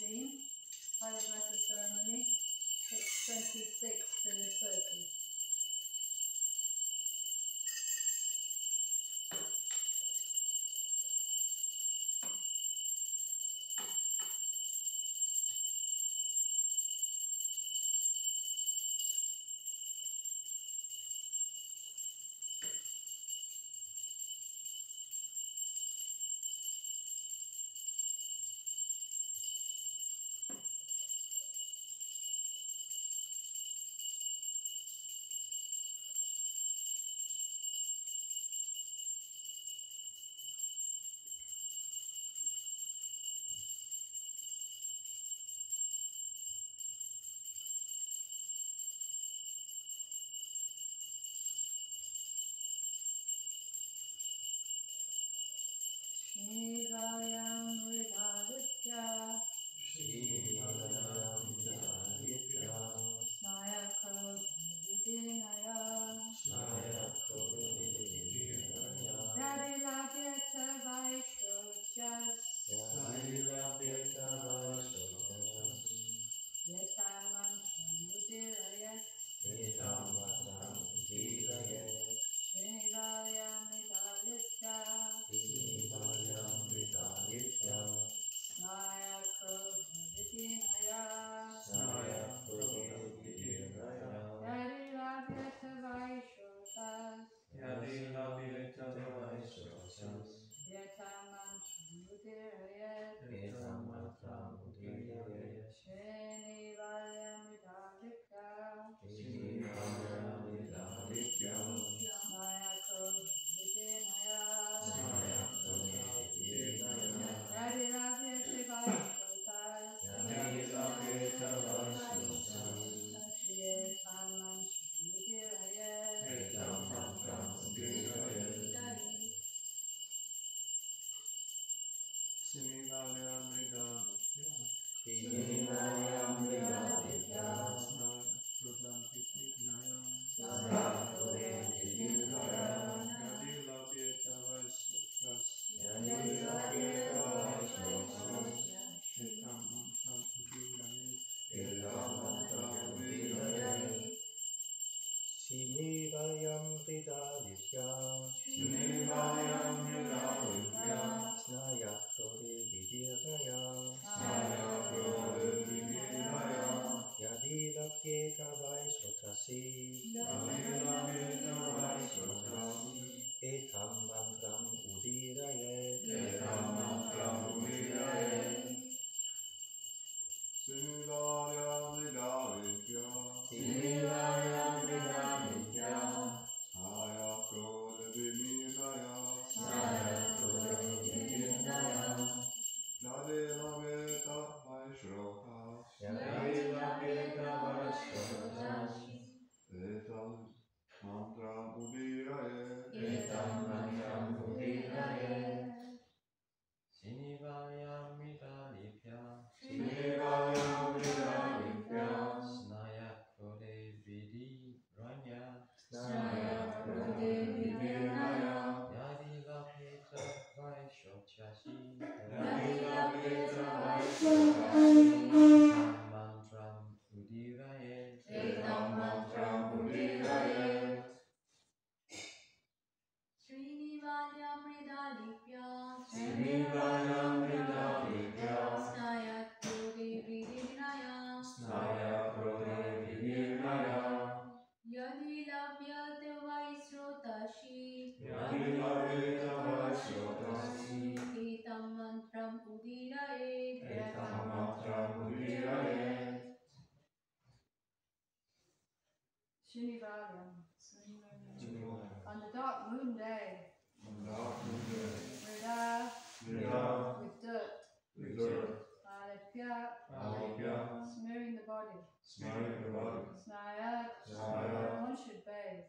17, Bhagavati ceremony, 6:26 to 30. Shivayam Vidaditya Snaya Krodhinaya Dari Labyata Vaishochas Yetamam Shamudhirayat Shivayam Vidaditya Snaya Krodhinaya Dari Labyata Vaishochas Yetamam Shamudhirayat Shivayam Vidaditya Snaya Krodhinaya Dari Labyata Vaishochas Yetamam Shamudhirayat Shinivalyam. On the dark moon day, Mrida, with dirt, Alipya, smearing the body, Snayat, one should bathe,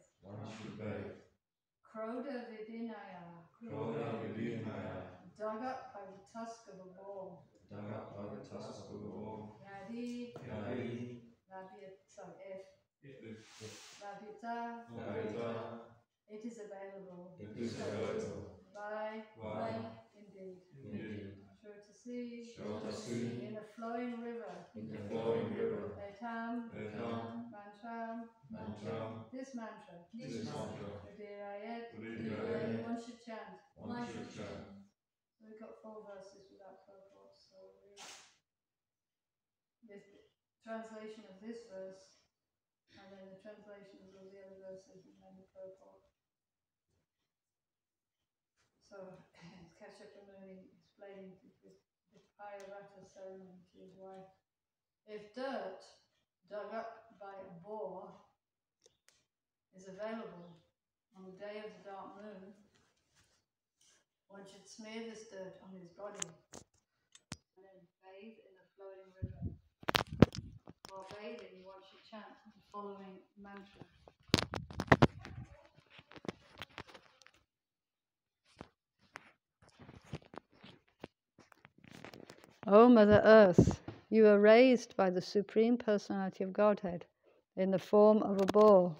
Kroda Vidinaya, dug up by the tusk of a bull, Yadi, Labita, it is available. By, indeed. Sure to see, in a flowing mantra. This mantra. One should chant. One should chant. So we've got 4 verses without purport. So this translation of this verse, and then the translations of the other verses, and then the purport. So Kashyapa Muni explaining the Payavata ceremony to his wife. If dirt dug up by a boar is available on the day of the dark moon, one should smear this dirt on his body and then bathe in the flowing river. While bathing, one should chant the following mantra. O Mother Earth, you are raised by the Supreme Personality of Godhead in the form of a boar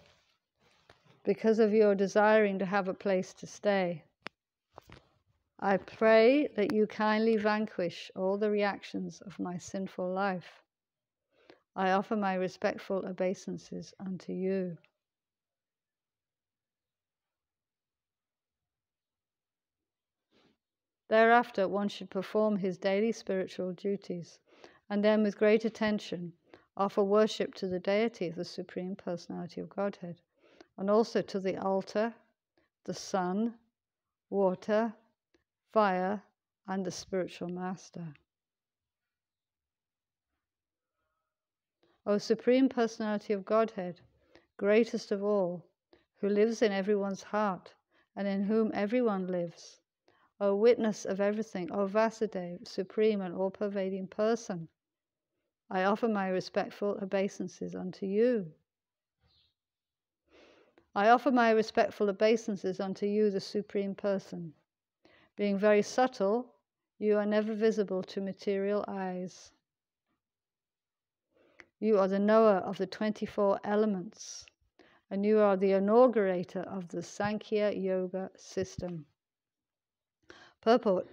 because of your desiring to have a place to stay. I pray that you kindly vanquish all the reactions of my sinful life. I offer my respectful obeisances unto you. Thereafter, one should perform his daily spiritual duties, and then with great attention offer worship to the deity of the Supreme Personality of Godhead, and also to the altar, the sun, water, fire, and the spiritual master. O Supreme Personality of Godhead, greatest of all, who lives in everyone's heart, and in whom everyone lives, O witness of everything, O Vasudeva, supreme and all-pervading person, I offer my respectful obeisances unto you. I offer my respectful obeisances unto you, the Supreme Person. Being very subtle, you are never visible to material eyes. You are the knower of the 24 elements, and you are the inaugurator of the Sankhya Yoga system. Purport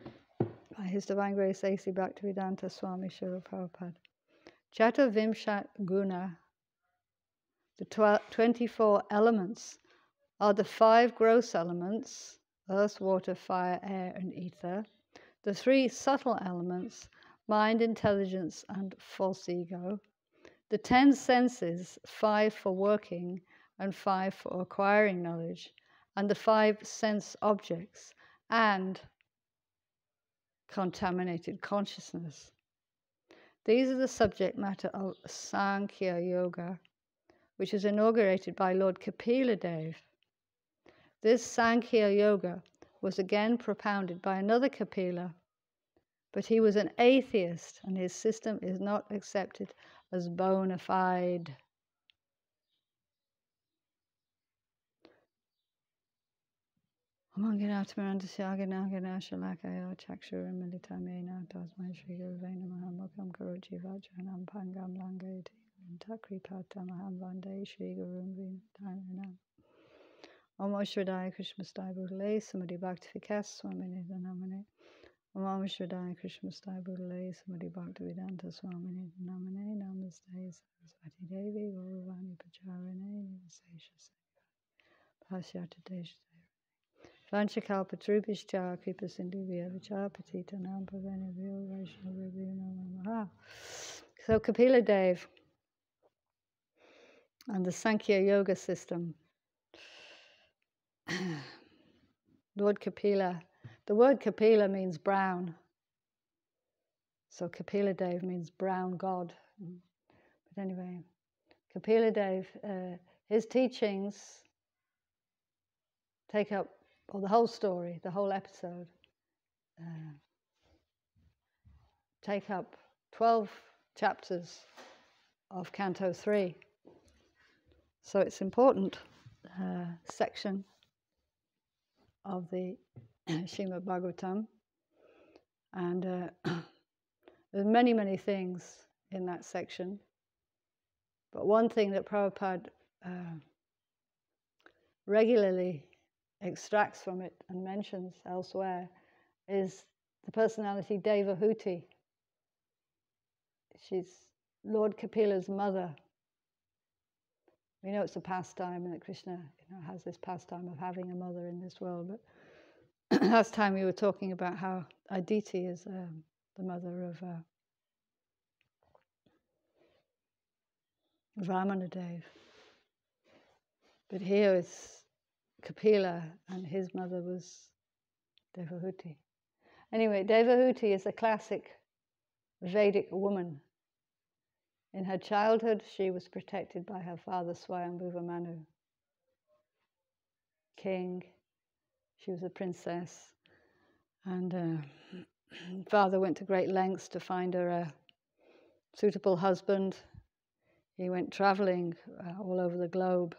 by His Divine Grace A.C. Bhaktivedanta Swami Srila Prabhupada. Chata Vimshat Guna, the 24 elements, are the 5 gross elements, earth, water, fire, air, and ether, the 3 subtle elements, mind, intelligence, and false ego, the 10 senses, 5 for working and 5 for acquiring knowledge, and the 5 sense objects, and contaminated consciousness. These are the subject matter of Sankhya Yoga, which was inaugurated by Lord Kapila Dev. This Sankhya Yoga was again propounded by another Kapila, but he was an atheist and his system is not accepted as bona fide. Om Shradaya Krishna Stai Bhutale Samadhi Bhaktivikas Swamini Dhanamane. Om Shradaya Krishna Stai Bhutale Samadhi Bhaktivedanta Swamini Dhanamane. Namaste Saraswati Devi Gauravani Pacharane Nivasesha Pasyata Desha Vanchakalpatrubhishcha Kripa Sindhuvya Vichar Patita Nam Pavani Vyo Vaishnavya Namaha. So Kapila Dev and the Sankhya Yoga system. Lord Kapila. The word Kapila means brown. So Kapila Dev means brown god. But anyway, Kapila Dev, his teachings take up, or the whole story, the whole episode, take up 12 chapters of Canto 3. So it's an important section of the Srimad Bhagavatam, and there's many, many things in that section. But one thing that Prabhupada regularly extracts from it and mentions elsewhere is the personality Devahuti. She's Lord Kapila's mother. We know it's a pastime and that Krishna has this pastime of having a mother in this world. But last time we were talking about how Aditi is the mother of Vamanadev. But here it's Kapila, and his mother was Devahuti. Anyway, Devahuti is a classic Vedic woman. In her childhood, she was protected by her father Swayambhuva Manu, king. She was a princess, and father went to great lengths to find her a suitable husband. He went traveling all over the globe.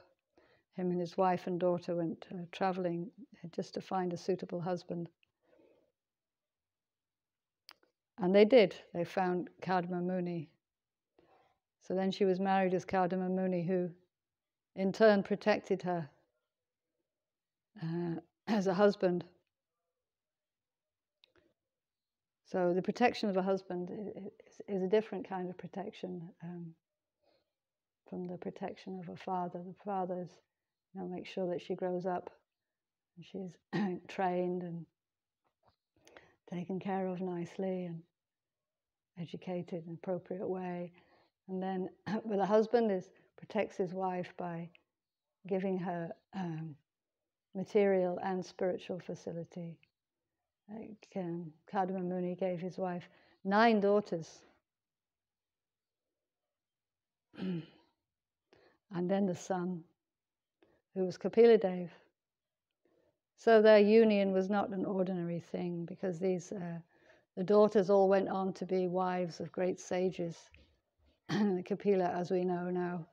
Him and his wife and daughter went traveling just to find a suitable husband. And they did. They found Kadma Muni. So then she was married as Kadma Muni, who in turn protected her as a husband. So the protection of a husband is a different kind of protection from the protection of a father. The father's, make sure that she grows up and she's trained and taken care of nicely and educated in an appropriate way. And then, but the husband protects his wife by giving her material and spiritual facility. Like Kadma Muni gave his wife 9 daughters. And then the son, who was Kapila Dev. So their union was not an ordinary thing, because the daughters all went on to be wives of great sages. Kapila, as we know now,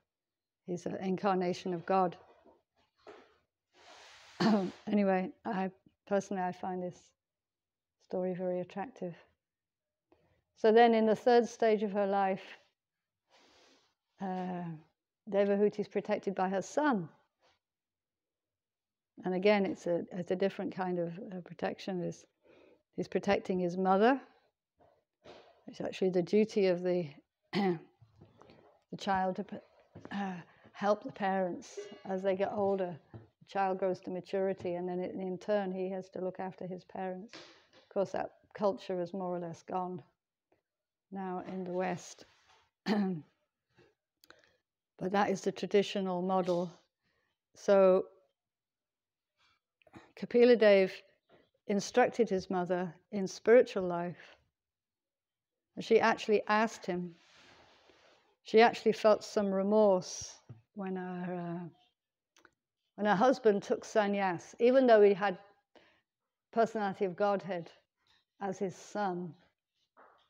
is an incarnation of God. Anyway, I find this story very attractive. So then in the 3rd stage of her life, Devahuti is protected by her son. And again, it's a different kind of protection. He's protecting his mother. It's actually the duty of the child to help the parents as they get older. The child grows to maturity, and then in turn he has to look after his parents. Of course, that culture is more or less gone now in the West. But that is the traditional model. So Kapila Dev instructed his mother in spiritual life. And she actually asked him. She actually felt some remorse when her husband took sannyas, even though he had personality of Godhead as his son.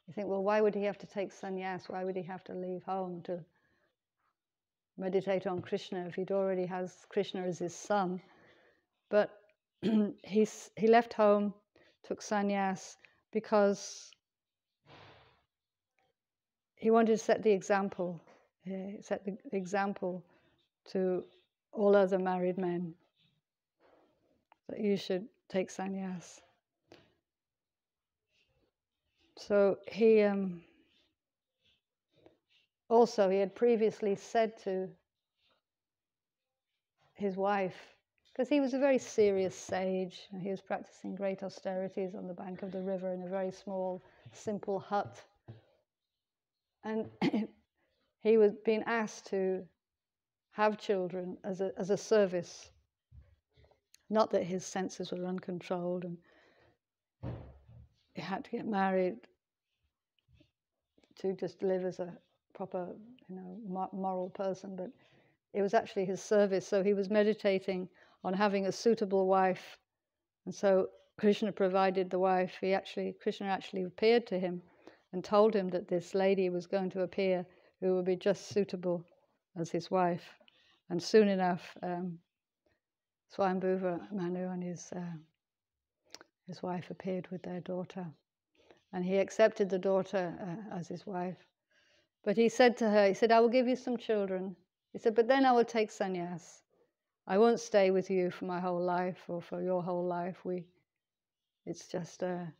You think, well, why would he have to take sannyas? Why would he have to leave home to meditate on Krishna if he'd already has Krishna as his son? But he left home, took sannyas, because he wanted to set the example. Set the example to all other married men that you should take sannyas. So he had previously said to his wife, because he was a very serious sage, and he was practicing great austerities on the bank of the river in a very small, simple hut. And he was being asked to have children as a service. Not that his senses were uncontrolled and he had to get married to just live as a proper, moral person, but it was actually his service. So he was meditating on having a suitable wife, and so Krishna provided the wife. Krishna actually appeared to him and told him that this lady was going to appear who would be just suitable as his wife. And soon enough, Swayambhuva Manu and his wife appeared with their daughter. And he accepted the daughter as his wife. But he said to her, I will give you some children. He said, but then I will take sannyas. I won't stay with you for my whole life or for your whole life. It's just an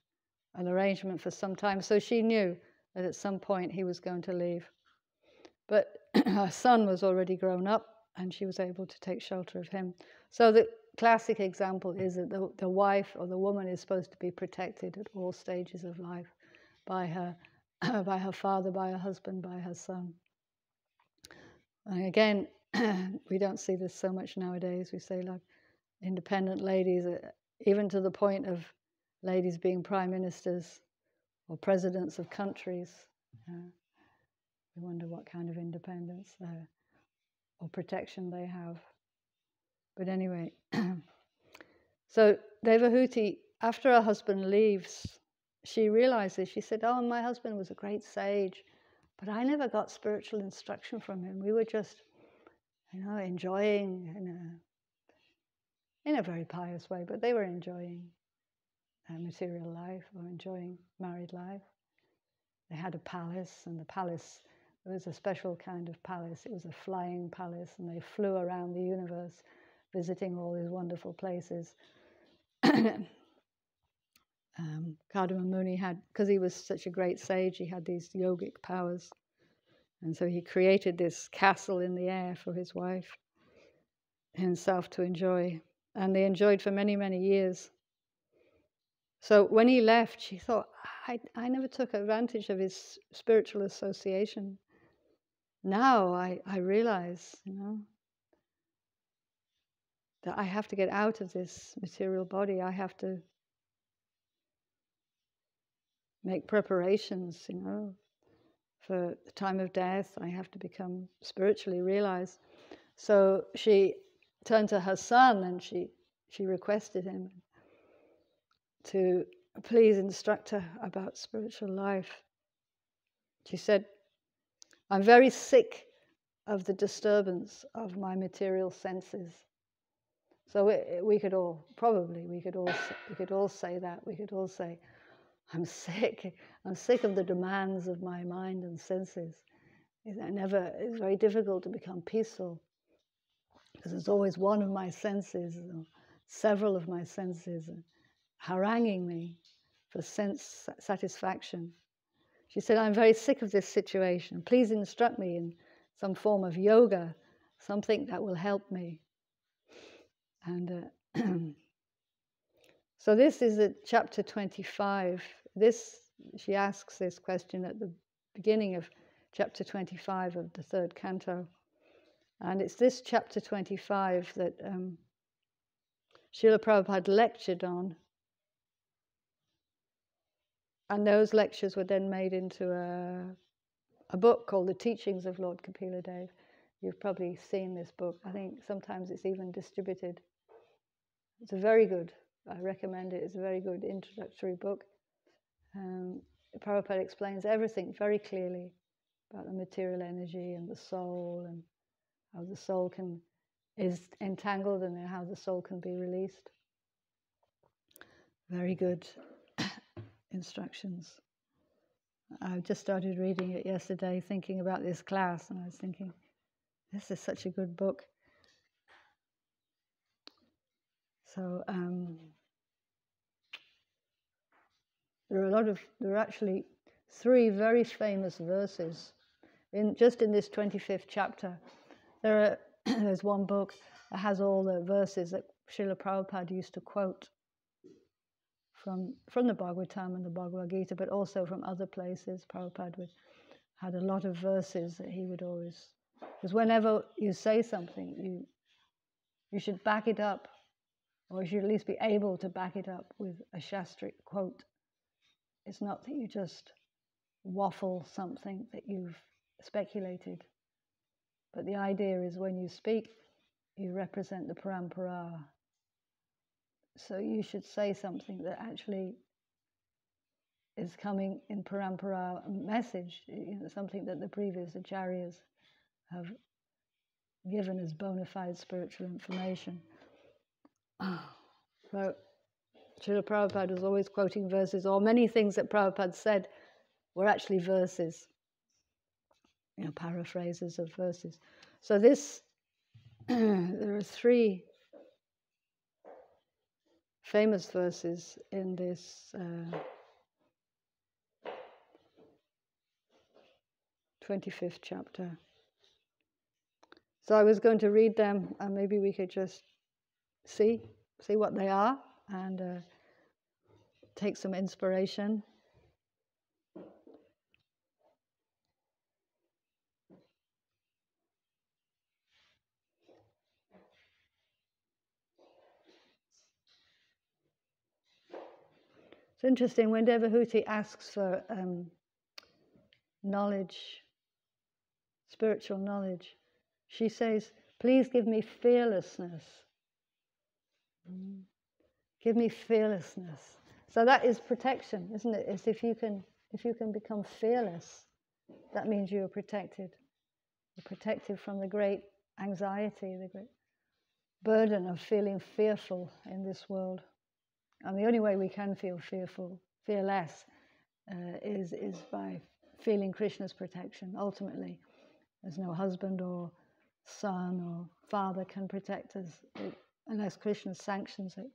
arrangement for some time. So she knew that at some point he was going to leave. But her son was already grown up, and she was able to take shelter of him. So the classic example is that the wife or the woman is supposed to be protected at all stages of life by her by her father, by her husband, by her son. And again, we don't see this so much nowadays. We say like independent ladies, even to the point of ladies being prime ministers or presidents of countries. We wonder what kind of independence or protection they have. But anyway, so Devahuti, after her husband leaves, she realizes, she said, oh, my husband was a great sage, but I never got spiritual instruction from him. We were just, enjoying in a very pious way, but they were enjoying material life or enjoying married life. They had a palace, and the palace, it was a special kind of palace. It was a flying palace, and they flew around the universe, visiting all these wonderful places. Kadama Muni had, because he was such a great sage, he had these yogic powers. And so he created this castle in the air for his wife, himself to enjoy. And they enjoyed for many, many years. So when he left, she thought, I never took advantage of his spiritual association. Now I realize, that I have to get out of this material body. I have to make preparations, for the time of death. I have to become spiritually realized. So she turned to her son and she requested him to please instruct her about spiritual life. She said, I'm very sick of the disturbance of my material senses. So we could all say that. We could all say, I'm sick of the demands of my mind and senses. It's very difficult to become peaceful because there's always one of my senses, or several of my senses, haranguing me for sense satisfaction. She said, I'm very sick of this situation. Please instruct me in some form of yoga, something that will help me. And so this is at chapter 25. She asks this question at the beginning of chapter 25 of the third canto. And it's this chapter 25 that Srila Prabhupada lectured on. And those lectures were then made into a book called The Teachings of Lord Kapila Dev. You've probably seen this book. I think sometimes it's even distributed. It's very good. I recommend it. It's a very good introductory book. Prabhupada explains everything very clearly about the material energy and the soul, and how the soul is entangled and how the soul can be released. Very good instructions. I just started reading it yesterday, thinking about this class, and I was thinking, this is such a good book. So there are actually 3 very famous verses just in this 25th chapter. There's one book that has all the verses that Srila Prabhupada used to quote from the Bhagavatam and the Bhagavad Gita, but also from other places. Prabhupada had a lot of verses that he would always, because whenever you say something, you should back it up, or you should at least be able to back it up with a shastric quote. It's not that you just waffle something that you've speculated. But the idea is when you speak, you represent the parampara. So you should say something that actually is coming in parampara message, something that the previous acharyas have given as bona fide spiritual information. So Srila Prabhupada was always quoting verses, or many things that Prabhupada said were actually verses, paraphrases of verses. So there are 3 famous verses in this 25th chapter. So I was going to read them, and maybe we could just see what they are and take some inspiration. It's interesting, when Devahuti asks for knowledge, spiritual knowledge, she says, please give me fearlessness. Give me fearlessness. So that is protection, isn't it? It's if you can become fearless, that means you're protected. You're protected from the great anxiety, the great burden of feeling fearful in this world. And the only way we can feel fearless, is by feeling Krishna's protection. Ultimately, there's no husband or son or father can protect us unless Krishna sanctions it.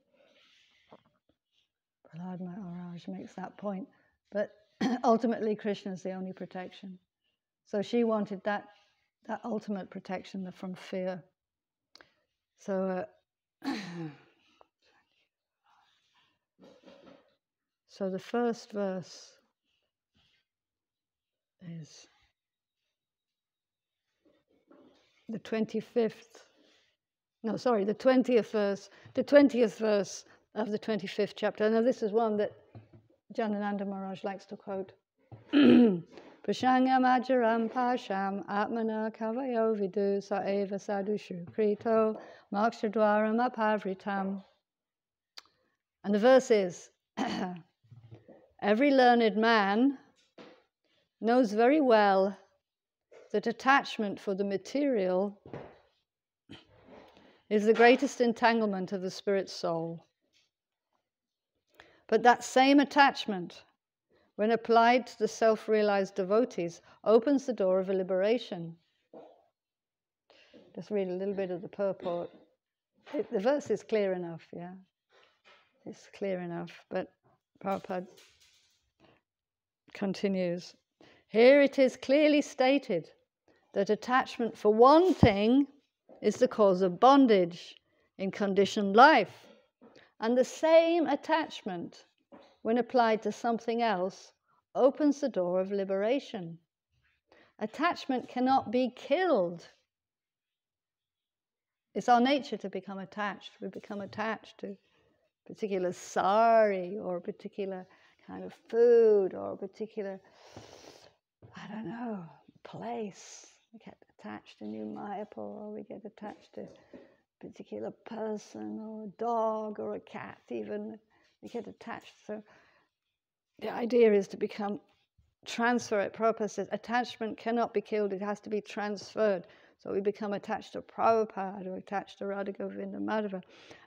Prahlad Maharaj makes that point. But ultimately, Krishna is the only protection. So she wanted that ultimate protection from fear. So, so the first verse is the 20th verse, the 20th verse of the 25th chapter. Now this is one that Janananda Maharaj likes to quote. Prashangam ajaram pasham atmana kavayo vidu sa eva sadushu krito makshadwaram apavritam. And the verse is, every learned man knows very well that attachment for the material is the greatest entanglement of the spirit soul. But that same attachment, when applied to the self-realized devotees, opens the door of a liberation. Just read a little bit of the purport. The verse is clear enough, yeah? It's clear enough, but Prabhupada continues. Here it is clearly stated that attachment for one thing is the cause of bondage in conditioned life. And the same attachment, when applied to something else, opens the door of liberation. Attachment cannot be killed. It's our nature to become attached. We become attached to a particular sari or a particular kind of food or a particular, I don't know, place. We get attached to New Mayapur, or we get attached to a particular person or a dog or a cat even. We get attached. So the idea is to transfer it. Prabhupada says attachment cannot be killed, it has to be transferred. So we become attached to Prabhupada or attached to Radha Govinda Madhava.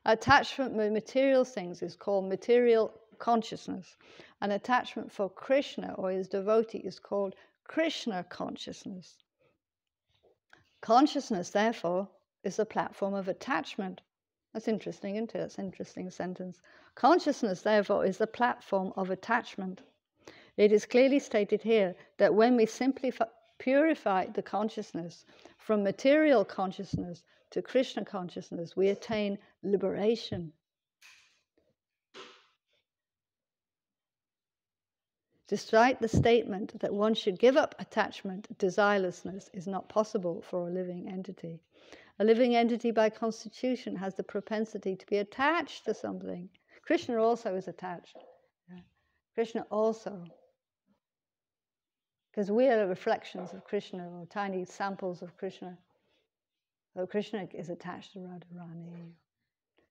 Attachment with material things is called material consciousness. And attachment for Krishna or his devotee is called Krishna consciousness. Consciousness, therefore, is the platform of attachment. That's interesting, isn't it? That's an interesting sentence. Consciousness, therefore, is the platform of attachment. It is clearly stated here that when we simply purify the consciousness from material consciousness to Krishna consciousness, we attain liberation. Despite the statement that one should give up attachment, desirelessness is not possible for a living entity. A living entity by constitution has the propensity to be attached to something. Krishna also is attached. Yeah. Krishna also. Because we are reflections of Krishna, or tiny samples of Krishna. So Krishna is attached to Radharani,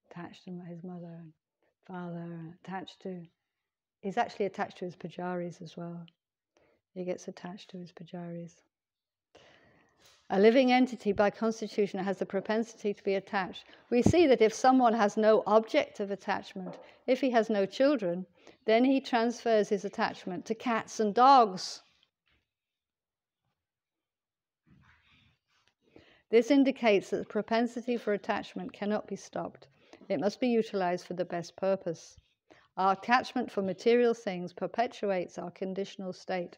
attached to his mother and father, he's actually attached to his pujaris as well. He gets attached to his pujaris. A living entity by constitution has the propensity to be attached. We see that if someone has no object of attachment, if he has no children, then he transfers his attachment to cats and dogs. This indicates that the propensity for attachment cannot be stopped. It must be utilized for the best purpose. Our attachment for material things perpetuates our conditional state,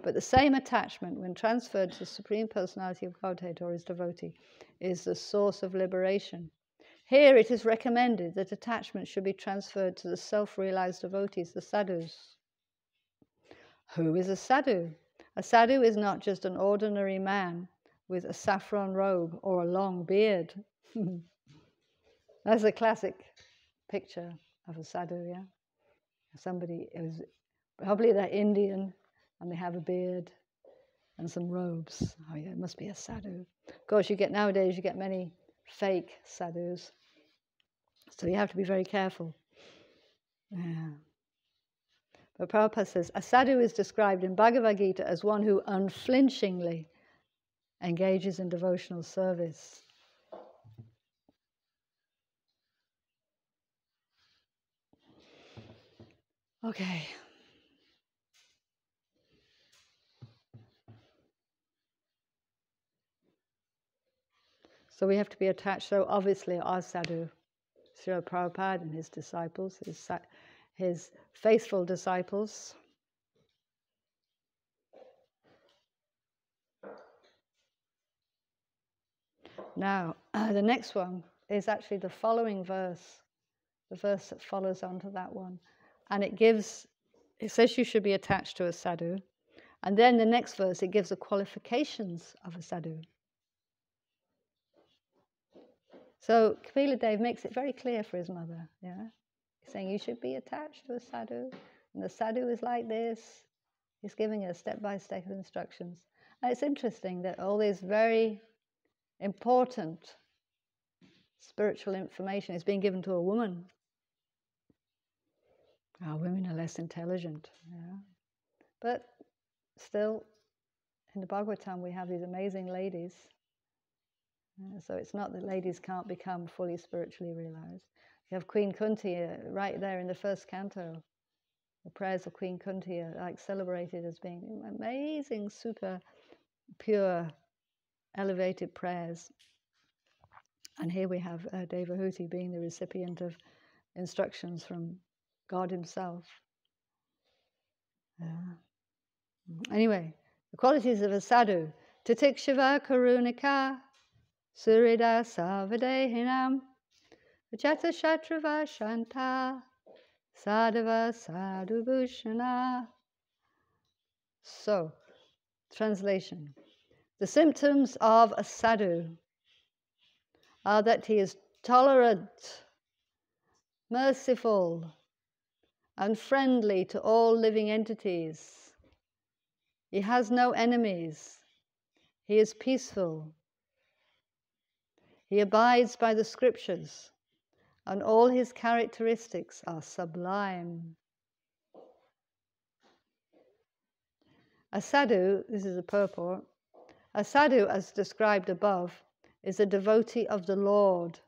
But the same attachment, when transferred to the Supreme Personality of Godhead or his devotee, is the source of liberation. Here it is recommended that attachment should be transferred to the self-realized devotees, the sadhus. Who is a sadhu? A sadhu is not just an ordinary man with a saffron robe or a long beard. That's a classic picture of a sadhu, yeah? Somebody is probably they're Indian and they have a beard and some robes. Oh yeah, it must be a sadhu. Of course, nowadays you get many fake sadhus, so you have to be very careful. Yeah. But Prabhupada says, a sadhu is described in Bhagavad Gita as one who unflinchingly engages in devotional service. Okay. So we have to be attached. So obviously our sadhu, Srila Prabhupada and his disciples, his faithful disciples. Now, the next one is actually the following verse, the verse that follows on to that one. And it says you should be attached to a sadhu. And then the next verse, it gives the qualifications of a sadhu. So Kapila Dev makes it very clear for his mother. Yeah, he's saying you should be attached to a sadhu, and the sadhu is like this. He's giving us step-by-step instructions. And it's interesting that all this very important spiritual information is being given to a woman. Women are less intelligent, yeah. But still, in the Bhagavatam we have these amazing ladies. So it's not that ladies can't become fully spiritually realized. You have Queen Kunti right there in the first canto. The prayers of Queen Kunti are like celebrated as being amazing, super pure, elevated prayers. And here we have Devahuti being the recipient of instructions from God himself. Anyway, the qualities of a sadhu. Titikshava karunika surida savadehinam vajata shatrava shanta sadhava sadhubhushana. So, translation. The symptoms of a sadhu are that he is tolerant, merciful, and friendly to all living entities. He has no enemies. He is peaceful. He abides by the scriptures, and all his characteristics are sublime. A sadhu, this is a purport, a sadhu, as described above, is a devotee of the Lord.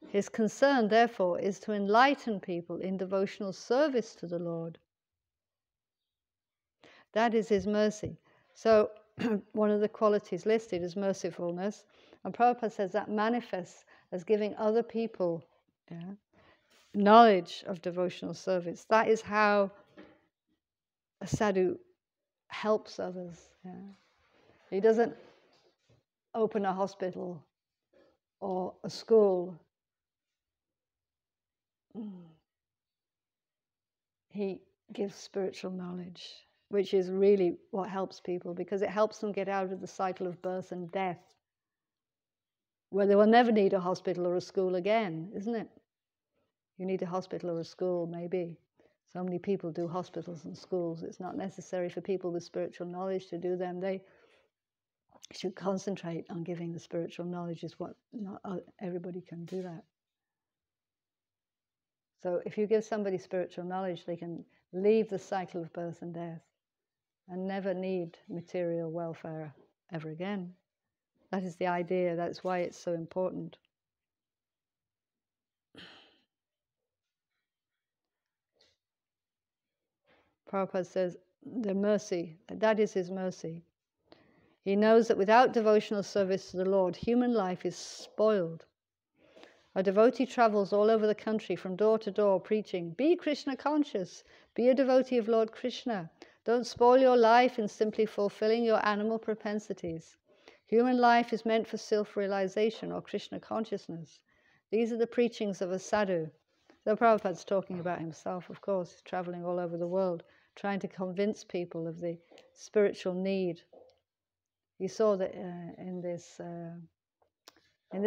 His concern, therefore, is to enlighten people in devotional service to the Lord. That is his mercy. So, one of the qualities listed is mercifulness, and Prabhupada says that manifests as giving other people knowledge of devotional service. That is how a sadhu helps others. Yeah. He doesn't open a hospital or a school. He gives spiritual knowledge, which is really what helps people, because it helps them get out of the cycle of birth and death, where they will never need a hospital or a school again, isn't it? You need a hospital or a school, maybe. So many people do hospitals and schools. It's not necessary for people with spiritual knowledge to do them. They should concentrate on giving the spiritual knowledge. Is what not everybody can do that. So if you give somebody spiritual knowledge, they can leave the cycle of birth and death and never need material welfare ever again. That is the idea. That's why it's so important. Prabhupada says, the mercy, that is his mercy. He knows that without devotional service to the Lord, human life is spoiled. A devotee travels all over the country from door to door preaching, be Krishna conscious, be a devotee of Lord Krishna, Don't spoil your life in simply fulfilling your animal propensities. Human life is meant for self-realization or Krishna consciousness. These are the preachings of a sadhu. Though Prabhupada's talking about himself, of course, traveling all over the world, trying to convince people of the spiritual need. You saw that in this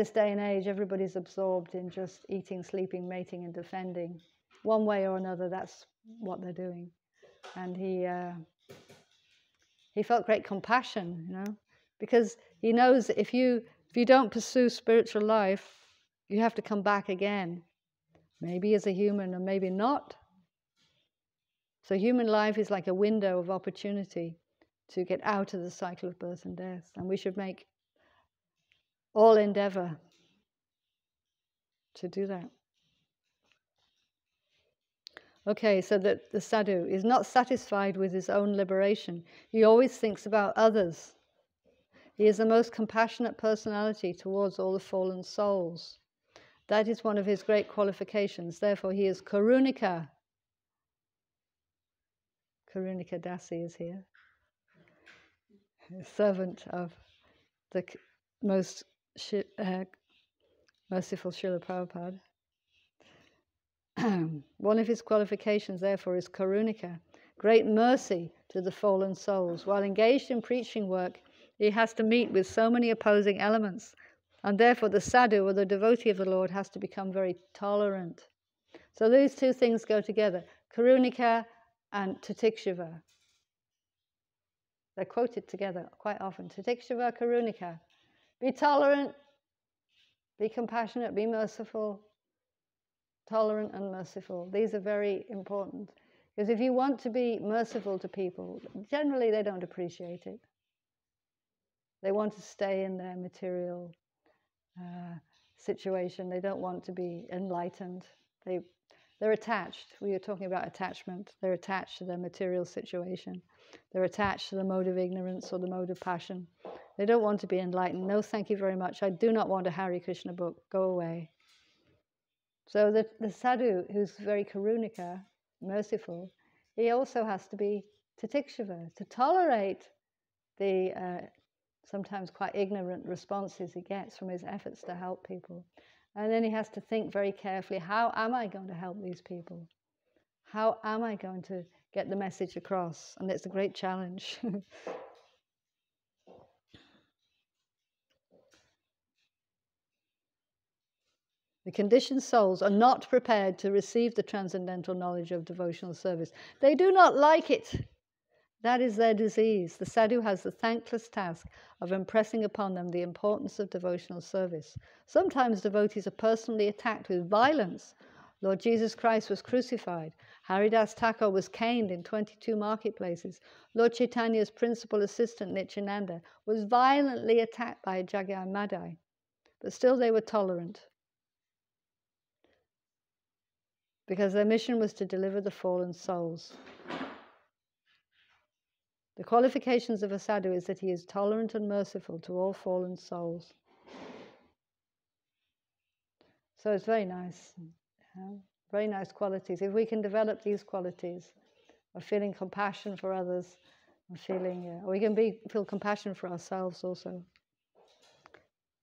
day and age, everybody's absorbed in just eating, sleeping, mating, and defending. One way or another, that's what they're doing. And he felt great compassion, because he knows that if you don't pursue spiritual life, you have to come back again, maybe as a human or maybe not. So human life is like a window of opportunity to get out of the cycle of birth and death, and we should make all endeavor to do that. Okay, so that the sadhu is not satisfied with his own liberation. He always thinks about others. He is the most compassionate personality towards all the fallen souls. That is one of his great qualifications. Therefore, he is Karunika. Karunika Dasi is here. Servant of the most merciful Srila Prabhupada. One of his qualifications, therefore, is Karunika, great mercy to the fallen souls. While engaged in preaching work, he has to meet with so many opposing elements, and therefore the sadhu, or the devotee of the Lord, has to become very tolerant. So these two things go together, Karunika and Titikshava. They're quoted together quite often. Titikshava, Karunika. Be tolerant, be compassionate, be merciful. Tolerant and merciful. These are very important. Because if you want to be merciful to people, generally they don't appreciate it. They want to stay in their material situation. They don't want to be enlightened. They're attached. We were talking about attachment. They're attached to their material situation. They're attached to the mode of ignorance or the mode of passion. They don't want to be enlightened. No, thank you very much. I do not want a Hare Krishna book. Go away. So the sadhu, who's very karunika, merciful, he also has to be titikshava, to tolerate the sometimes quite ignorant responses he gets from his efforts to help people. And then he has to think very carefully, how am I going to help these people? How am I going to get the message across? And it's a great challenge. The conditioned souls are not prepared to receive the transcendental knowledge of devotional service. They do not like it. That is their disease. The sadhu has the thankless task of impressing upon them the importance of devotional service. Sometimes devotees are personally attacked with violence. Lord Jesus Christ was crucified. Haridas Thakur was caned in 22 marketplaces. Lord Chaitanya's principal assistant, Nityananda, was violently attacked by Jagai Madai. But still they were tolerant, because their mission was to deliver the fallen souls. The qualifications of a sadhu is that he is tolerant and merciful to all fallen souls. So it's very nice, very nice qualities. If we can develop these qualities of feeling compassion for others, of feeling, we can feel compassion for ourselves also.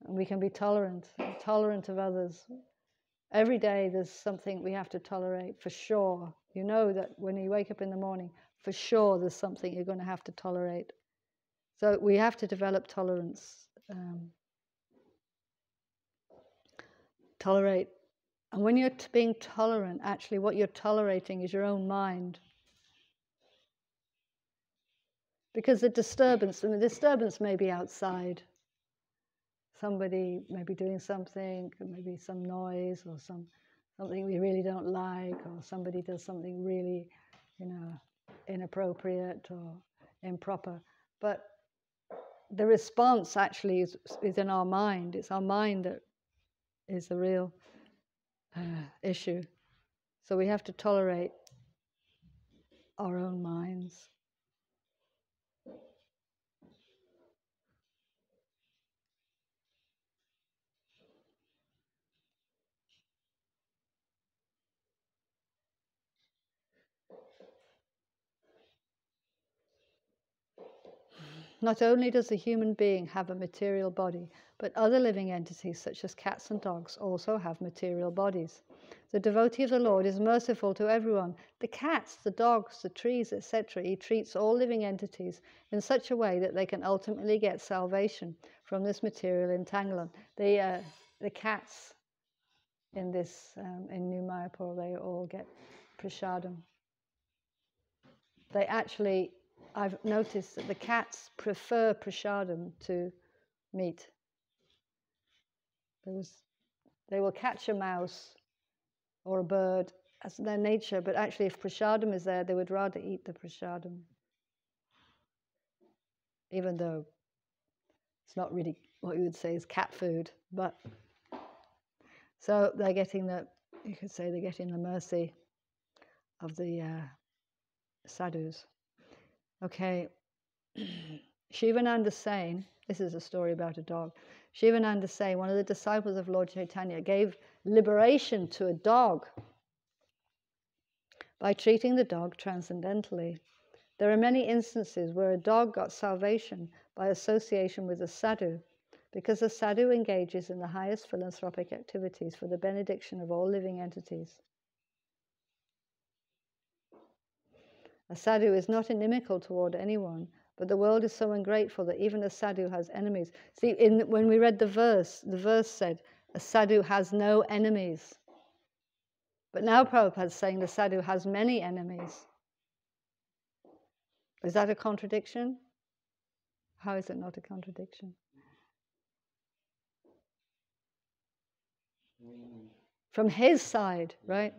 And we can be tolerant of others. Every day there's something we have to tolerate, for sure. You know that when you wake up in the morning, for sure there's something you're going to have to tolerate. So we have to develop tolerance. Tolerate. And when you're being tolerant, actually what you're tolerating is your own mind. Because the disturbance may be outside. Somebody may be doing something, maybe some noise or something we really don't like, or somebody does something really, inappropriate or improper. But the response actually is in our mind. It's our mind that is the real issue. So we have to tolerate our own minds. Not only does the human being have a material body, but other living entities such as cats and dogs also have material bodies. The devotee of the Lord is merciful to everyone. The cats, the dogs, the trees, etc. He treats all living entities in such a way that they can ultimately get salvation from this material entanglement. The cats in this in New Mayapur, they all get prasadam. They actually, I've noticed that the cats prefer prasadam to meat. They will catch a mouse or a bird as their nature, but actually if prasadam is there, they would rather eat the prasadam. Even though it's not really what you would say is cat food, but so they're getting you could say they're getting the mercy of the sadhus. Okay. Shivananda Sain, this is a story about a dog. Shivananda Sain, one of the disciples of Lord Chaitanya, gave liberation to a dog by treating the dog transcendentally. There are many instances where a dog got salvation by association with a sadhu, because the sadhu engages in the highest philanthropic activities for the benediction of all living entities. A sadhu is not inimical toward anyone, but the world is so ungrateful that even a sadhu has enemies. See, when we read the verse said, a sadhu has no enemies. But now Prabhupada is saying the sadhu has many enemies. Is that a contradiction? How is it not a contradiction? From his side, right?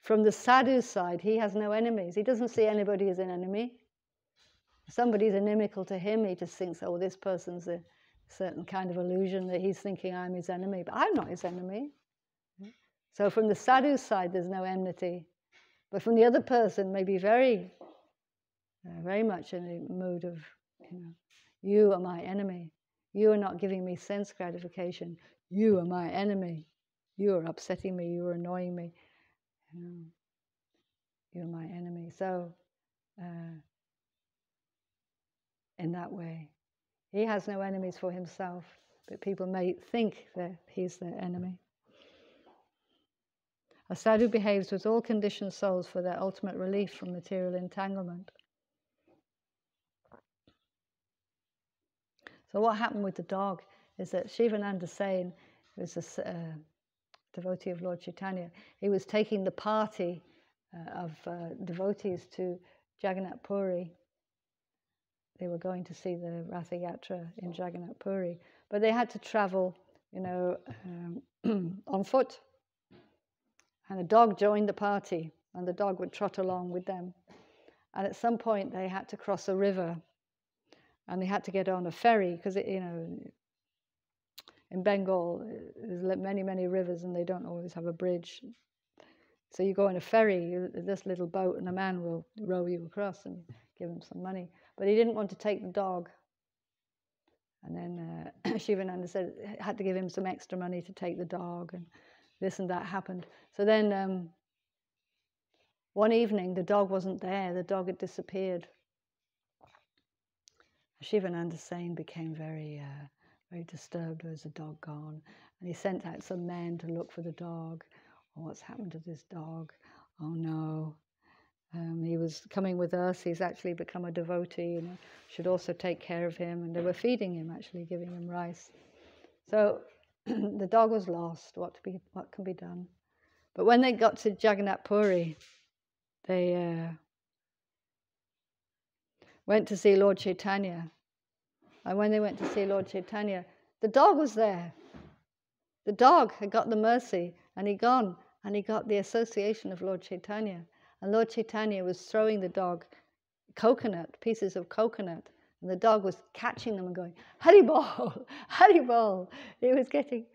From the sadhu's side, he has no enemies. He doesn't see anybody as an enemy. If somebody's inimical to him, he just thinks, oh, this person's a certain kind of illusion that he's thinking I'm his enemy. But I'm not his enemy. So from the sadhu's side, there's no enmity. But from the other person, maybe very much in a mood of, you are my enemy. You are not giving me sense gratification. You are my enemy. You are upsetting me. You are annoying me. You're my enemy. So, in that way, he has no enemies for himself, but people may think that he's their enemy. A sadhu behaves with all conditioned souls for their ultimate relief from material entanglement. So what happened with the dog is that Shivananda Sain, who was a devotee of Lord Chaitanya, he was taking the party of devotees to Jagannath Puri. They were going to see the Ratha Yatra in Jagannath Puri, but they had to travel, on foot. And a dog joined the party, and the dog would trot along with them. And at some point, they had to cross a river, and they had to get on a ferry because, in Bengal, there's many, many rivers, and they don't always have a bridge. So you go on a ferry, this little boat, and a man will row you across and give him some money. But he didn't want to take the dog. And then Shivananda said had to give him some extra money to take the dog, and this and that happened. So then one evening, the dog wasn't there. The dog had disappeared. Shivananda Sain became very, very disturbed. Where's the dog gone? And he sent out some men to look for the dog. Oh, what's happened to this dog? Oh no. He was coming with us. He's actually become a devotee, should also take care of him. And they were feeding him, actually giving him rice. So the dog was lost. What can be done? But when they got to Jagannath Puri, they went to see Lord Chaitanya. And when they went to see Lord Chaitanya, the dog was there. The dog had got the mercy, and he'd gone, and he got the association of Lord Chaitanya. And Lord Chaitanya was throwing the dog pieces of coconut, and the dog was catching them and going, Haribol, Haribol. He was getting,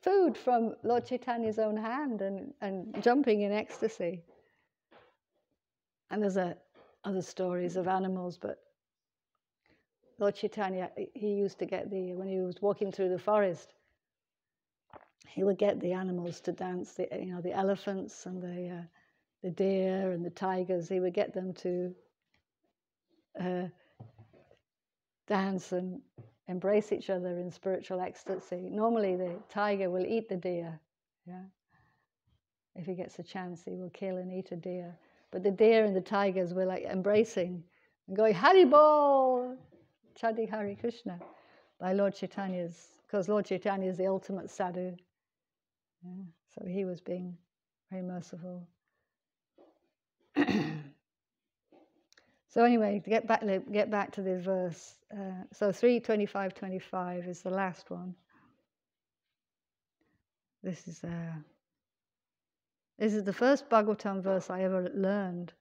food from Lord Chaitanya's own hand and jumping in ecstasy. And there's other stories of animals, but Lord Chaitanya, he used to get when he was walking through the forest, he would get the animals to dance, the elephants and the deer and the tigers. He would get them to dance and embrace each other in spiritual ecstasy. Normally the tiger will eat the deer. Yeah? If he gets a chance, he will kill and eat a deer. But the deer and the tigers were like embracing and going, Hari Bol, chanting Hare Krishna by Lord Chaitanya's, because Lord Chaitanya is the ultimate sadhu. Yeah? So he was being very merciful. So anyway, to get back to this verse. So 3:25-25 is the last one. This is the first Bhagavatam verse I ever learned.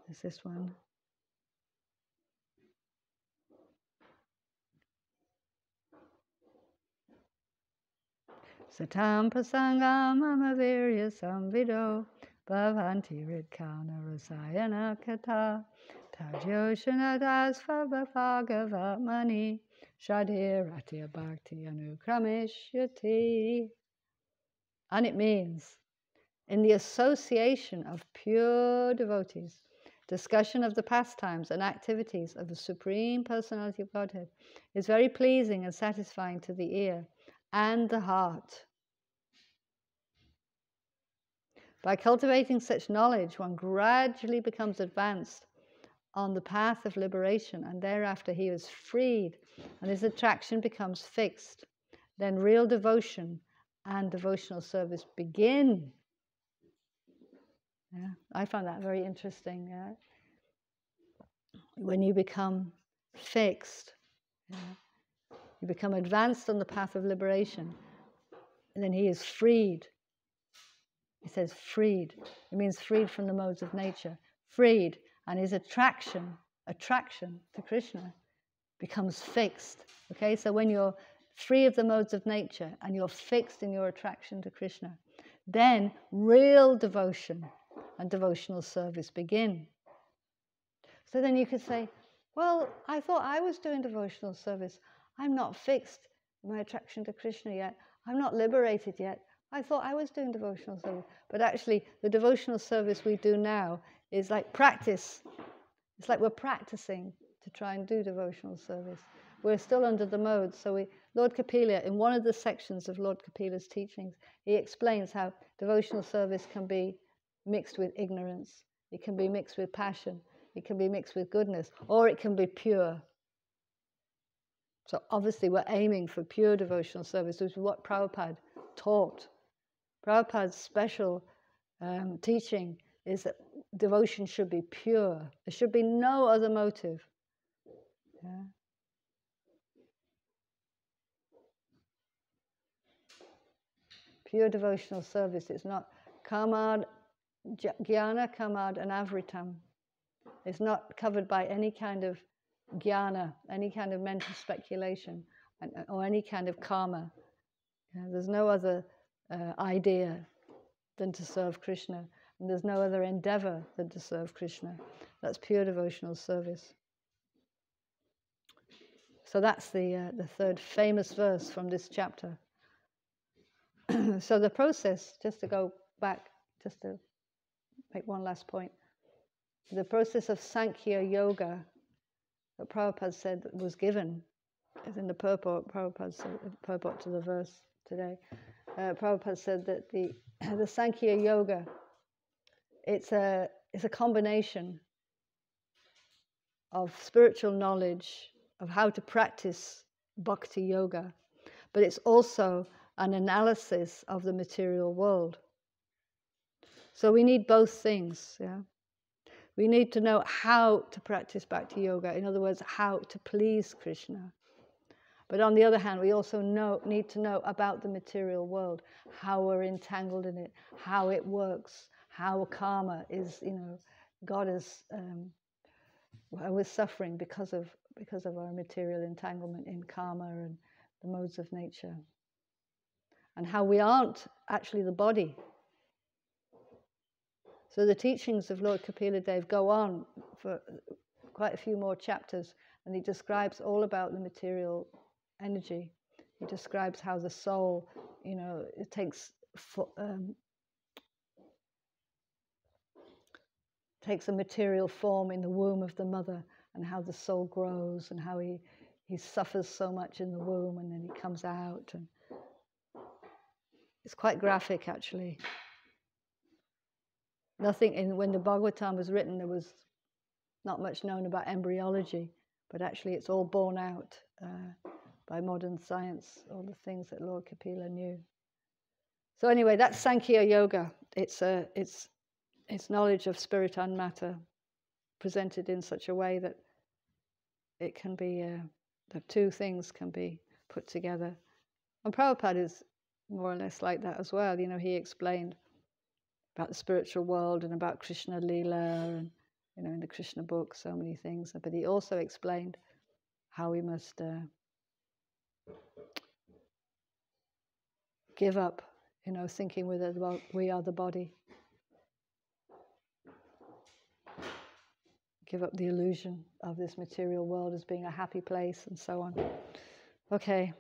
Is this one? Satam prasangam amavirya samvido bhavanti ritkana rasayana kata tajyoshana dasvabha bhagavatmani shadhiratir bhakti anukrameshyati. And it means, in the association of pure devotees, discussion of the pastimes and activities of the Supreme Personality of Godhead is very pleasing and satisfying to the ear and the heart. By cultivating such knowledge, one gradually becomes advanced on the path of liberation, and thereafter he is freed, and his attraction becomes fixed. Then real devotion and devotional service begin. Yeah, I find that very interesting. Yeah? When you become fixed, yeah, you become advanced on the path of liberation, and then he is freed. He says freed. It means freed from the modes of nature. Freed, and his attraction to Krishna becomes fixed. Okay, so when you're free of the modes of nature and you're fixed in your attraction to Krishna, then real devotion and devotional service begin. So then you could say, well, I thought I was doing devotional service. I'm not fixed in my attraction to Krishna yet. I'm not liberated yet. I thought I was doing devotional service. But actually, the devotional service we do now is like practice. It's like we're practicing to try and do devotional service. We're still under the modes. So Lord Kapila, in one of the sections of Lord Kapila's teachings, he explains how devotional service can be mixed with ignorance. It can be mixed with passion. It can be mixed with goodness. Or it can be pure. So obviously we're aiming for pure devotional service, which is what Prabhupada taught. Prabhupada's special teaching is that devotion should be pure. There should be no other motive. Yeah? Pure devotional service. It's not kamad, jnana, kamad, and avritam. It's not covered by any kind of jnana, any kind of mental speculation, or any kind of karma. There's no other idea than to serve Krishna, and there's no other endeavor than to serve Krishna. That's pure devotional service. So that's the third famous verse from this chapter. So the process, just to go back, just to make one last point, the process of Sankhya Yoga that Prabhupada said was given, as in the purport, Prabhupada said, purport to the verse today, Prabhupada said that the Sankhya Yoga, it's a combination of spiritual knowledge of how to practice bhakti yoga, but it's also an analysis of the material world. So we need both things. Yeah, we need to know how to practice bhakti yoga. In other words, how to please Krishna. But on the other hand, we also need to know about the material world, how we're entangled in it, how it works, how karma is, God is, we're suffering because of our material entanglement in karma and the modes of nature. And how we aren't actually the body. So the teachings of Lord Kapila Dev go on for quite a few more chapters, and he describes all about the material energy. He describes how the soul, it takes a material form in the womb of the mother, and how the soul grows, and how he he suffers so much in the womb and then he comes out. And it's quite graphic, actually. When the Bhagavatam was written, there was not much known about embryology, but actually it's all borne out by modern science, all the things that Lord Kapila knew. So anyway, that's Sankhya Yoga. It's knowledge of spirit and matter presented in such a way that it can be, the two things can be put together. And Prabhupada is more or less like that as well. He explained about the spiritual world and about Krishna Leela and, in the Krishna book, so many things. But he also explained how we must give up, thinking we are the body. Give up the illusion of this material world as being a happy place and so on. Okay.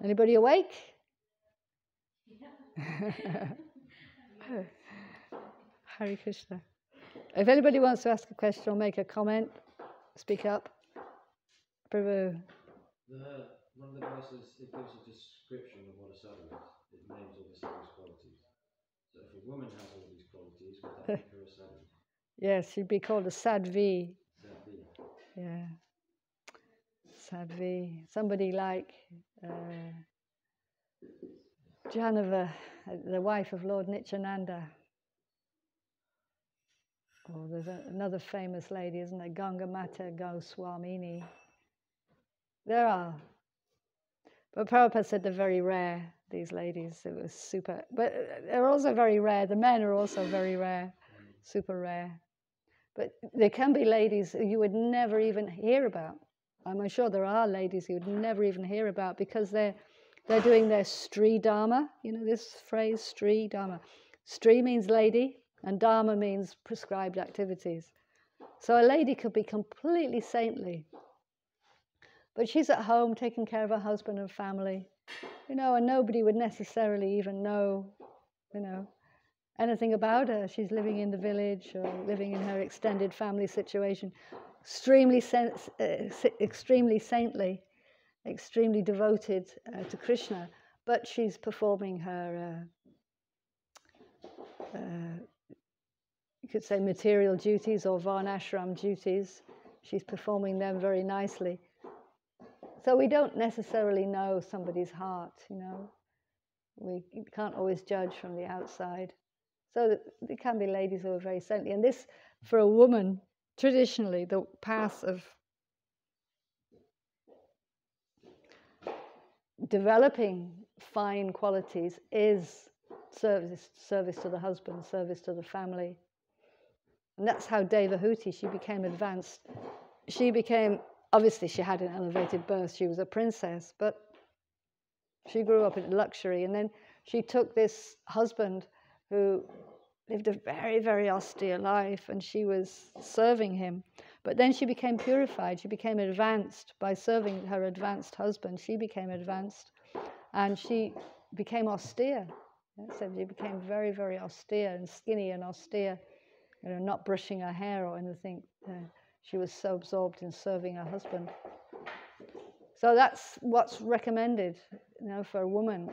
Anybody awake? Hare Krishna. If anybody wants to ask a question or make a comment, speak up. Prabhu. One of the verses, it gives a description of what a sadhu is. It names all the sadhu's qualities. So if a woman has all these qualities, would that make her a sadhu? Yes, she'd be called a sadvi. Sadhu. Yeah. Sadvi. Somebody like Janava, the wife of Lord Nityananda. Oh, there's another famous lady, isn't there? Ganga Mata Goswamini. There are. But Prabhupada said they're very rare, these ladies. It was super. But they're also very rare. The men are also very rare, super rare. But there can be ladies who you would never even hear about. I'm sure there are ladies you would never even hear about because they're doing their Stri Dharma. You know this phrase, Stri Dharma. Stri means lady, and Dharma means prescribed activities. So a lady could be completely saintly, but she's at home taking care of her husband and family, and nobody would necessarily even know, anything about her. She's living in the village or living in her extended family situation, extremely saintly, extremely devoted to Krishna, but she's performing her, you could say, material duties or varnashram duties. She's performing them very nicely. So we don't necessarily know somebody's heart, We can't always judge from the outside. So there can be ladies who are very saintly. And this, for a woman, traditionally, the path of developing fine qualities is service to the husband, service to the family. And that's how Devahuti, she became advanced. Obviously she had an elevated birth, she was a princess, but she grew up in luxury. And then she took this husband who lived a very, very austere life, and she was serving him. But then she became purified. She became advanced by serving her advanced husband. She became advanced, and she became austere. So she became very, very austere and skinny and austere, not brushing her hair or anything. She was so absorbed in serving her husband. So that's what's recommended, for a woman.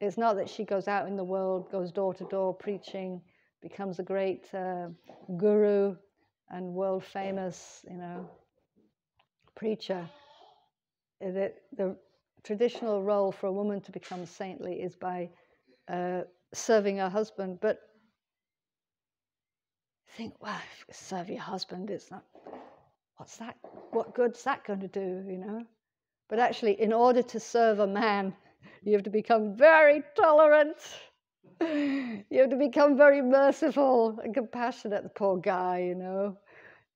It's not that she goes out in the world, goes door to door preaching, becomes a great guru and world famous, preacher. The traditional role for a woman to become saintly is by serving her husband. But think, well, if you serve your husband, it's not. What's that? What good's that going to do? But actually, in order to serve a man, you have to become very tolerant. You have to become very merciful and compassionate. The poor guy,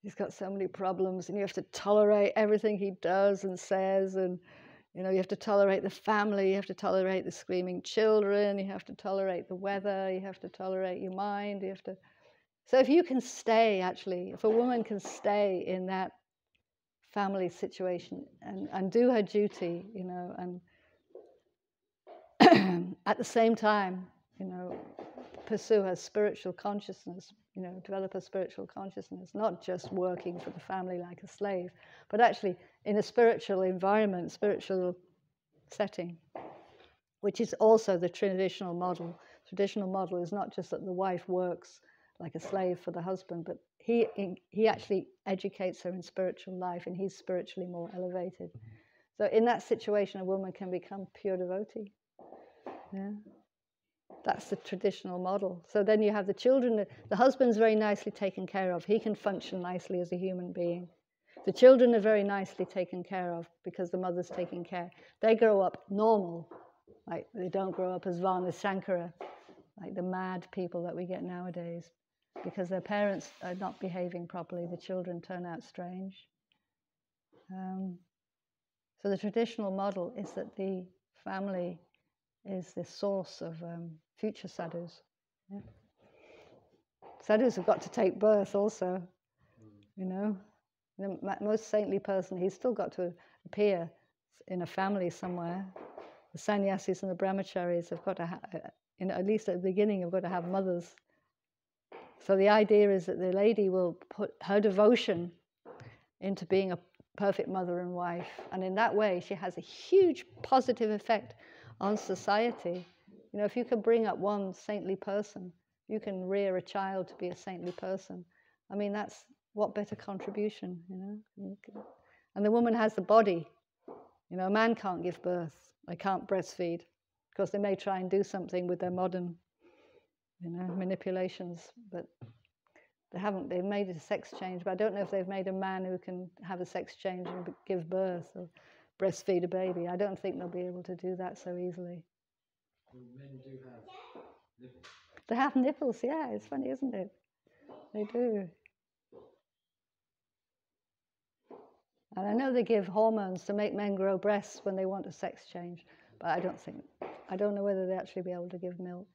he's got so many problems, and you have to tolerate everything he does and says, and you have to tolerate the family, you have to tolerate the screaming children, you have to tolerate the weather, you have to tolerate your mind, So if you can stay, actually, if a woman can stay in that family situation and do her duty, and at the same time, pursue her spiritual consciousness, develop a spiritual consciousness, not just working for the family like a slave, but actually in a spiritual environment, spiritual setting, which is also the traditional model. Traditional model is not just that the wife works like a slave for the husband, but he actually educates her in spiritual life, and he's spiritually more elevated. So in that situation, a woman can become pure devotee. Yeah. That's the traditional model. So then you have the children. The husband's very nicely taken care of. He can function nicely as a human being. The children are very nicely taken care of because the mother's taking care. They grow up normal. Like, they don't grow up as Varna Shankara, like the mad people that we get nowadays. Because their parents are not behaving properly, the children turn out strange. So the traditional model is that the family is the source of future sadhus. Yeah. Sadhus have got to take birth also, The most saintly person, he's still got to appear in a family somewhere. The sannyasis and the brahmacharis have got to have, at least at the beginning, have got to have mothers. So the idea is that the lady will put her devotion into being a perfect mother and wife. And in that way, she has a huge positive effect on society. If you can bring up one saintly person, you can rear a child to be a saintly person. I mean, that's what better contribution, And the woman has the body. A man can't give birth. They can't breastfeed. Of course, they may try and do something with their modern, manipulations, but they've made a sex change, but I don't know if they've made a man who can have a sex change and give birth or breastfeed a baby. I don't think they'll be able to do that so easily. Well, men do have nipples. They have nipples, yeah, it's funny, isn't it? They do. And I know they give hormones to make men grow breasts when they want a sex change, but I don't know whether they actually be able to give milk.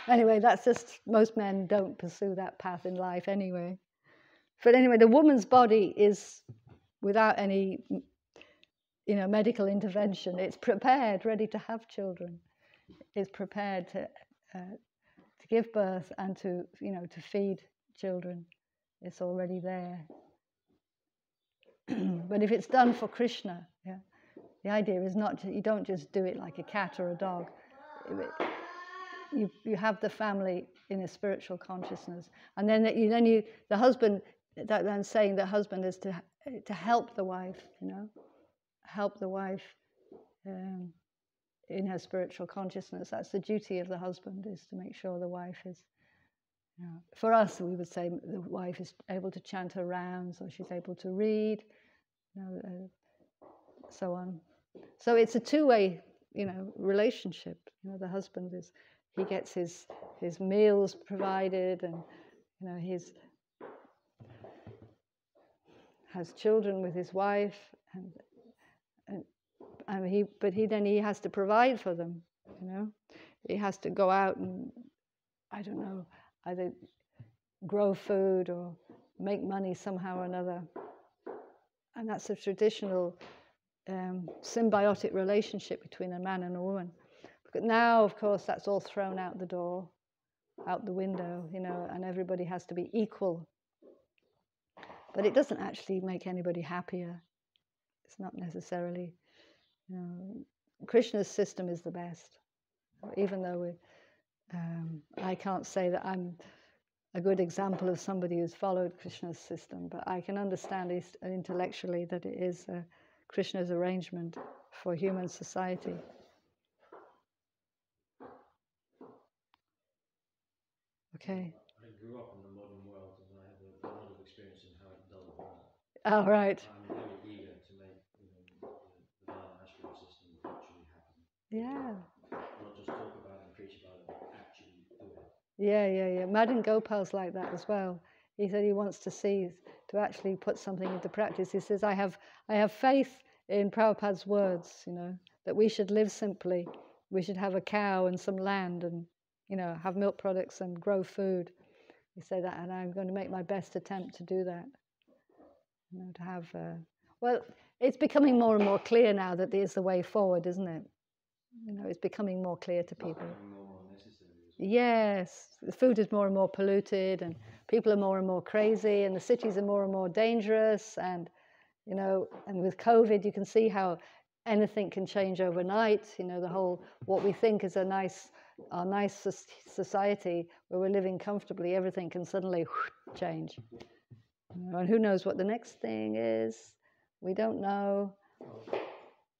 Anyway, that's just, most men don't pursue that path in life anyway. But anyway, the woman's body is, without any, medical intervention, it's prepared, ready to have children. It's prepared to give birth and to feed children. It's already there. But if it's done for Krishna, the idea is you don't just do it like a cat or a dog. You have the family in a spiritual consciousness, and then the husband. That then saying the husband is to help the wife, help the wife in her spiritual consciousness. That's the duty of the husband, is to make sure the wife is. For us, we would say the wife is able to chant her rounds, or she's able to read, so on. So it's a two-way, relationship. The husband he gets his meals provided, and his has children with his wife, and he has to provide for them. He has to go out and, I don't know, either grow food or make money somehow or another. And that's a traditional symbiotic relationship between a man and a woman. But now, of course, that's all thrown out the door, out the window, and everybody has to be equal. But it doesn't actually make anybody happier. It's not necessarily. Krishna's system is the best. Even though I can't say that I'm a good example of somebody who's followed Krishna's system, but I can understand intellectually that it is Krishna's arrangement for human society. Okay. I grew up in the modern world, and I have a lot of experience in how it doesn't work. Oh, right. I'm very eager to make the Varna ashram system actually happen. Yeah. Not just talk about it and preach about it, but actually do it. Yeah. Madan Gopal's like that as well. He said he wants to actually put something into practice. He says, I have faith in Prabhupada's words, that we should live simply. We should have a cow and some land and, have milk products and grow food. He said that, and I'm going to make my best attempt to do that. To have, well, it's becoming more and more clear now that there's the way forward, isn't it? It's becoming more clear to people. It's becoming more necessary as Yes, the food is more and more polluted, and people are more and more crazy, and the cities are more and more dangerous, and and with COVID, you can see how anything can change overnight. The whole what we think is our nice society where we're living comfortably, everything can suddenly change. And who knows what the next thing is? We don't know.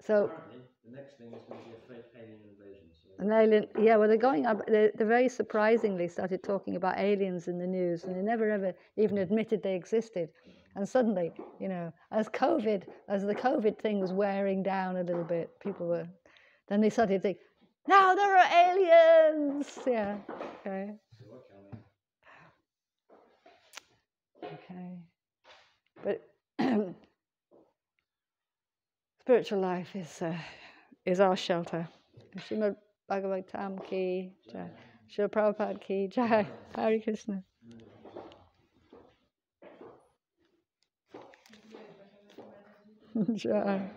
So apparently, the next thing is going to be a fake alien invasion. So an alien, yeah. Well, they're going up. They very surprisingly started talking about aliens in the news, and they never ever even admitted they existed. And suddenly, as the COVID thing was wearing down a little bit, then they started to think, now there are aliens. Yeah. Okay. so what can we? Okay. But spiritual life is our shelter. Srimad Bhagavatam ki jai. Srila Prabhupada ki jai. Hare Krishna. Jai.